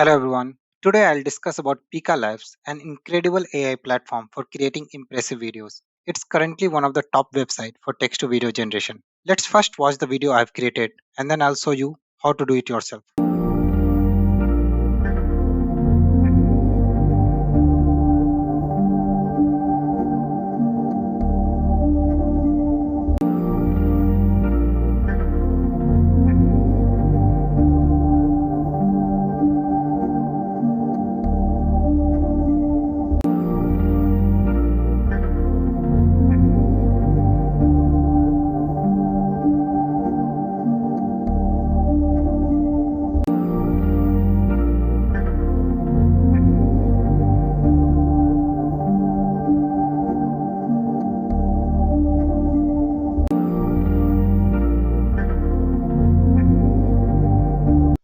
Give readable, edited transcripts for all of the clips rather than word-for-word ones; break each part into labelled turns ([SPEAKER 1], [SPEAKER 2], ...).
[SPEAKER 1] Hello everyone. Today I'll discuss about PIKA Labs, an incredible AI platform for creating impressive videos. It's currently one of the top websites for text to video generation. Let's first watch the video I've created and then I'll show you how to do it yourself.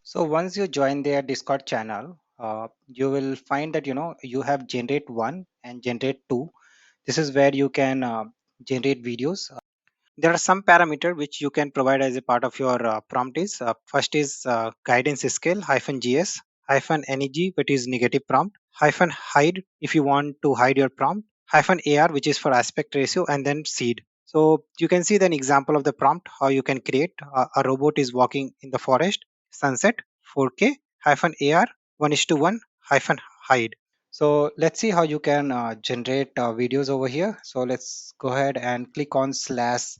[SPEAKER 1] So once you join their Discord channel, you will find that you have generate one and generate two. This is where you can generate videos. There are some parameter which you can provide as a part of your prompt is first is guidance scale hyphen gs hyphen neg which is negative prompt hyphen hide if you want to hide your prompt hyphen ar which is for aspect ratio and then seed. So you can see an example of the prompt how you can create a robot is walking in the forest sunset 4K hyphen ar 1 is to 1 hyphen hide. So let's see how you can generate videos over here. So let's go ahead and click on slash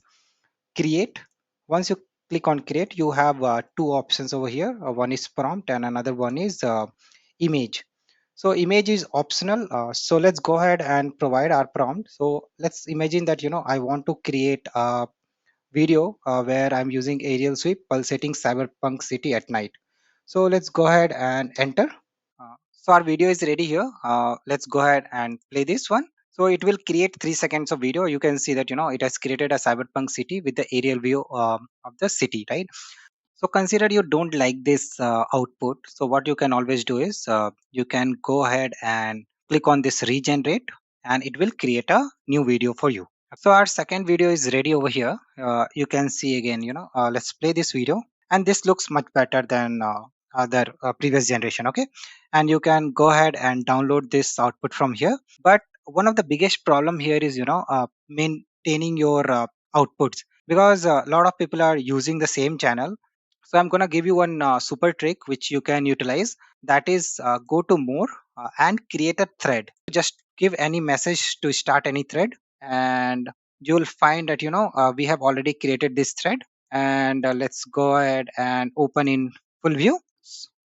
[SPEAKER 1] create. Once you click on create, you have two options over here. One is prompt and another one is image. So image is optional. So let's go ahead and provide our prompt. So let's imagine that I want to create a video where I'm using aerial sweep pulsating cyberpunk city at night. So let's go ahead and enter. So our video is ready here. Let's go ahead and play this one. So it will create 3 seconds of video. You can see that it has created a cyberpunk city with the aerial view of the city, right? So consider you don't like this output. So what you can always do is you can go ahead and click on this regenerate, and it will create a new video for you. So our second video is ready over here. You can see again, let's play this video, and this looks much better than other previous generation. Okay, and you can go ahead and download this output from here. But one of the biggest problem here is maintaining your outputs, because a lot of people are using the same channel. So I'm gonna give you one super trick which you can utilize. That is, go to more and create a thread. Just give any message to start any thread, and you'll find that we have already created this thread. And let's go ahead and open in full view.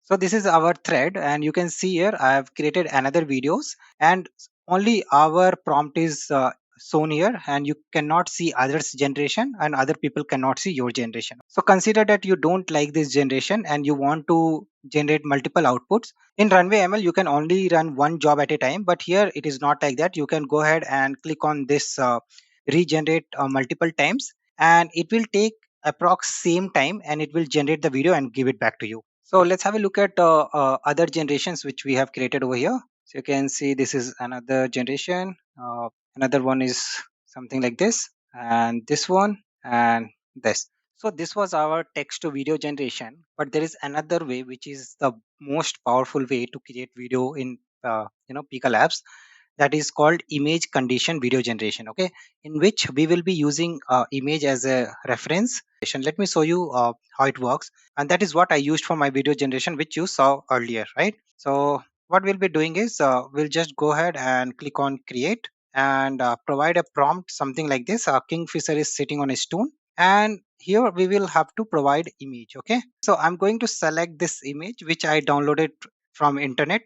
[SPEAKER 1] So this is our thread, and you can see here I have created another videos, and only our prompt is shown here, and you cannot see others generation and other people cannot see your generation. So consider that you don't like this generation and you want to generate multiple outputs. In runway ml you can only run one job at a time, but here it is not like that. You can go ahead and click on this regenerate multiple times, and it will take approx same time, and it will generate the video and give it back to you. So let's have a look at other generations which we have created over here. So you can see this is another generation. Another one is something like this, and this one, and this. So this was our text to video generation, but there is another way which is the most powerful way to create video in Pika Labs. That is called image condition video generation. Okay, in which we will be using image as a reference. Let me show you how it works, and that is what I used for my video generation which you saw earlier, right? So what we'll be doing is we'll just go ahead and click on create, and provide a prompt something like this. Kingfisher is sitting on a stone, and here we will have to provide image. Okay, so I'm going to select this image which I downloaded from internet,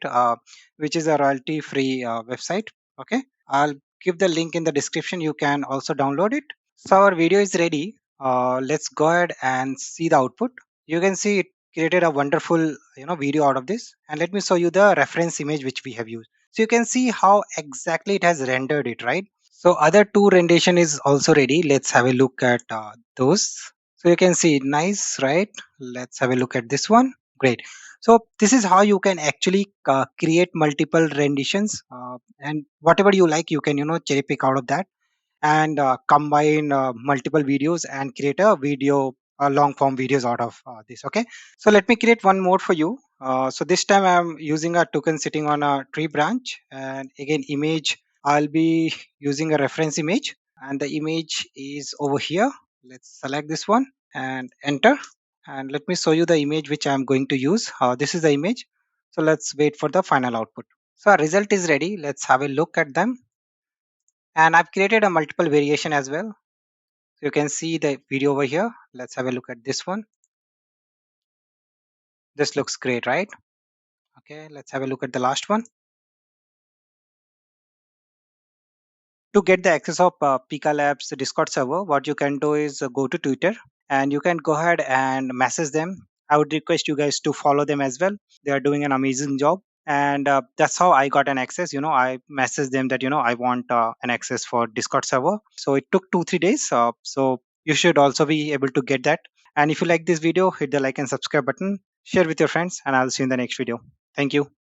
[SPEAKER 1] which is a royalty free website. Okay, I'll give the link in the description. You can also download it. So our video is ready. Let's go ahead and see the output. You can see it created a wonderful video out of this, and let me show you the reference image which we have used. So you can see how exactly it has rendered it, right? So other two rendition is also ready. Let's have a look at those. So you can see nice, right? Let's have a look at this one. Great. So this is how you can actually create multiple renditions, and whatever you like you can cherry pick out of that, and combine multiple videos and create a video long form videos out of this. Okay, so let me create one more for you. So this time I'm using a token sitting on a tree branch, and again image, I'll be using a reference image, and the image is over here. Let's select this one and enter, and let me show you the image which I'm going to use. This is the image. So let's wait for the final output. So our result is ready. Let's have a look at them. And I've created a multiple variation as well. So you can see the video over here. Let's have a look at this one. This looks great, right? Okay, let's have a look at the last one. To get the access of PIKA Labs Discord server, what you can do is go to Twitter and you can go ahead and message them. I would request you guys to follow them as well. They are doing an amazing job. And that's how I got an access. I messaged them that I want an access for Discord server. So it took 2-3 days. So you should also be able to get that. And if you like this video, hit the like and subscribe button, share with your friends, and I'll see you in the next video. Thank you.